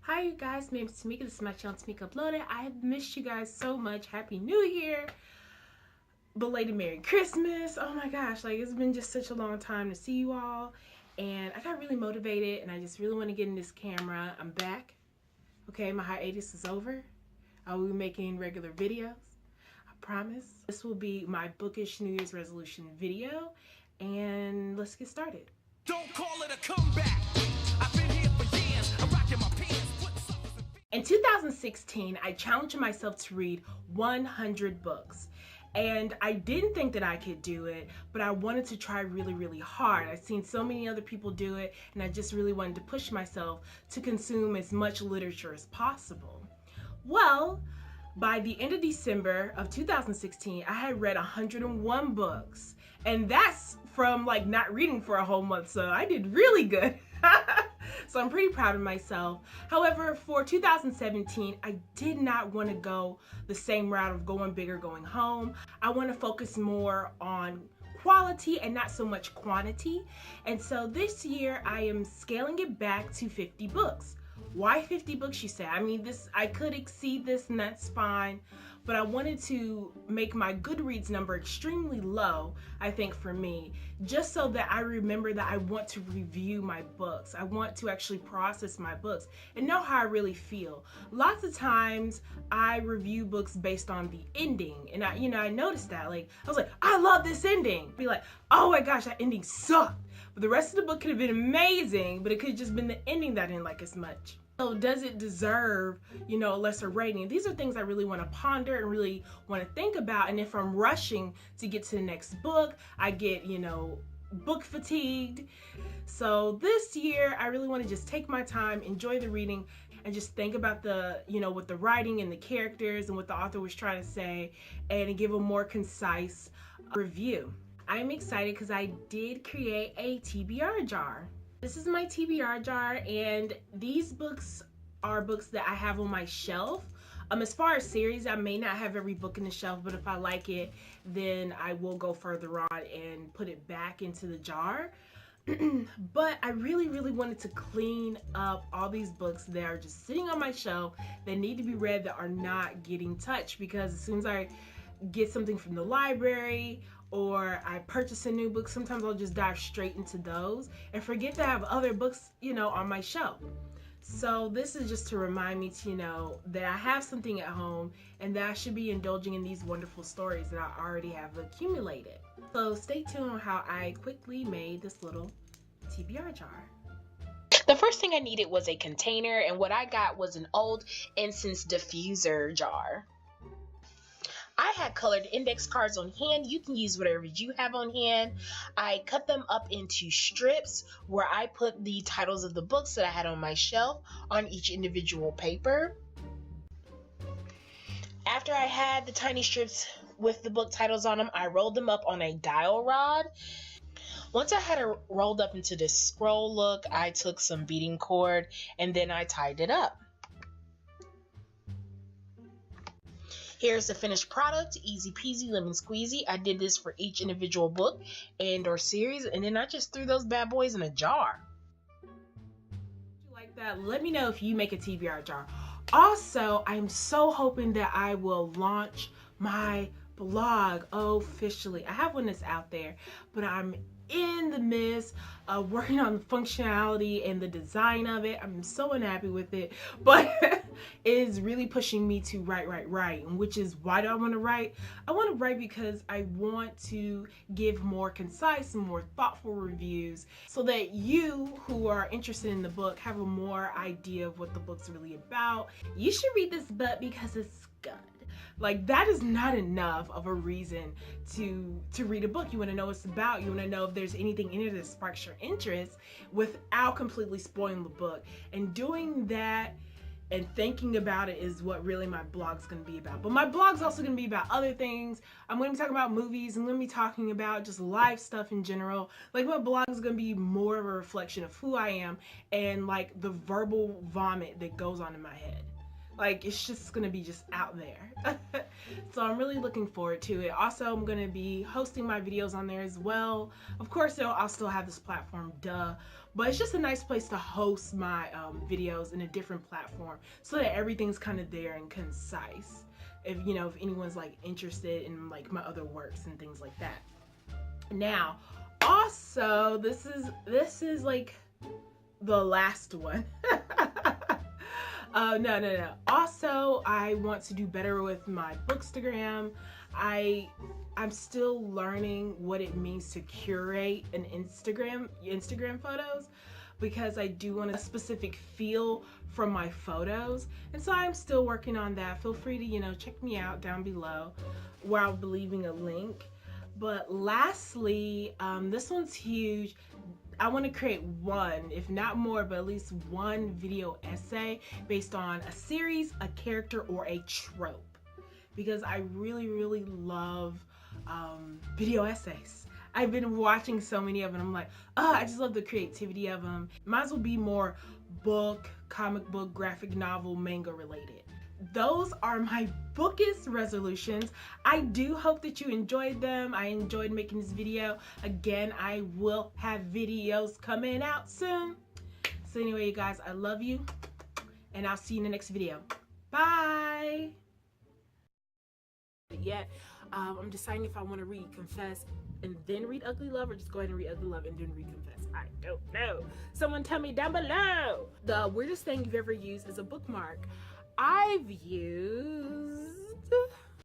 Hi you guys, my name is Tamika. This is my channel TamikaUploaded. I have missed you guys so much. Happy New Year. Belated Merry Christmas. Oh my gosh, like it's been just such a long time to see you all. And I got really motivated and I just really want to get in this camera. I'm back. Okay, my hiatus is over. I will be making regular videos. I promise. This will be my Bookish New Year's resolution video. And let's get started. Don't call it a comeback. I've been here for years. I'm rocking my pants. In 2016, I challenged myself to read 100 books. And I didn't think that I could do it, but I wanted to try really, really hard. I've seen so many other people do it, and I just really wanted to push myself to consume as much literature as possible. Well, by the end of December of 2016, I had read 101 books. And that's from like not reading for a whole month, so I did really good. So I'm pretty proud of myself. However, for 2017, I did not want to go the same route of going big or going home. I want to focus more on quality and not so much quantity. And so this year I am scaling it back to 50 books. Why 50 books, you say? I mean, I could exceed this and that's fine, but I wanted to make my Goodreads number extremely low, I think, for me, just so that I remember that I want to review my books. I want to actually process my books and know how I really feel. Lots of times I review books based on the ending, and I noticed that. Like, I was like, I love this ending. Be like, oh my gosh, that ending sucked. But the rest of the book could have been amazing, but it could have just been the ending that I didn't like as much. So does it deserve, a lesser rating? These are things I really want to ponder and really want to think about. And if I'm rushing to get to the next book, I get, book fatigued. So this year, I really want to just take my time, enjoy the reading, and just think about the, with the writing and the characters and what the author was trying to say, and give a more concise review. I am excited because I did create a TBR jar. This is my TBR jar, and these books are books that I have on my shelf. As far as series, I may not have every book in the shelf, but if I like it, then I will go further on and put it back into the jar. But I really, really wanted to clean up all these books that are just sitting on my shelf that need to be read that are not getting touched, because as soon as I get something from the library or I purchase a new book, sometimes I'll just dive straight into those and forget to have other books, on my shelf. So this is just to remind me to, that I have something at home and that I should be indulging in these wonderful stories that I already have accumulated. So stay tuned on how I quickly made this little TBR jar. The first thing I needed was a container, and what I got was an old incense diffuser jar. I had colored index cards on hand. You can use whatever you have on hand. I cut them up into strips where I put the titles of the books that I had on my shelf on each individual paper. After I had the tiny strips with the book titles on them, I rolled them up on a dial rod. Once I had it rolled up into this scroll look, I took some beading cord and then I tied it up. Here's the finished product, easy peasy, lemon squeezy. I did this for each individual book and or series, and then I just threw those bad boys in a jar. Like that, let me know if you make a TBR jar. Also, I'm so hoping that I will launch my blog officially. I have one that's out there, but I'm in the midst of working on the functionality and the design of it. I'm so unhappy with it, but it is really pushing me to write, which is, why do I want to write? I want to write because I want to give more concise and more thoughtful reviews so that you who are interested in the book have a more idea of what the book's really about. You should read this book because it's good. Like, that is not enough of a reason to read a book. You want to know what it's about. You want to know if there's anything in it that sparks your interest without completely spoiling the book. And doing that and thinking about it is what really my blog's going to be about. But my blog's also going to be about other things. I'm going to be talking about movies. I'm going to be talking about just life stuff in general. Like, my blog is going to be more of a reflection of who I am and like the verbal vomit that goes on in my head. Like, it's just gonna be just out there. So I'm really looking forward to it. Also, I'm gonna be hosting my videos on there as well. Of course, I'll still have this platform, duh. But it's just a nice place to host my videos in a different platform so that everything's kind of there and concise. If anyone's like interested in like my other works and things like that. Now, also, this is like the last one. No. Also, I want to do better with my Bookstagram. I'm still learning what it means to curate an Instagram photos, because I do want a specific feel from my photos, and so I'm still working on that. Feel free to check me out down below, where I'll be leaving a link. But lastly, this one's huge. I want to create one, if not more, but at least one video essay based on a series, a character, or a trope, because I really, really love video essays. I've been watching so many of them. I'm like, I just love the creativity of them. Might as well be more book, comic book, graphic novel, manga related. Those are my Bookish resolutions. I do hope that you enjoyed them. I enjoyed making this video. Again, I will have videos coming out soon. So anyway, you guys, I love you, and I'll see you in the next video. Bye. Yet, I'm deciding if I want to read Confess and then read Ugly Love, or just go ahead and read Ugly Love and then read Confess. I don't know. Someone tell me down below. The weirdest thing you've ever used as a bookmark. I've used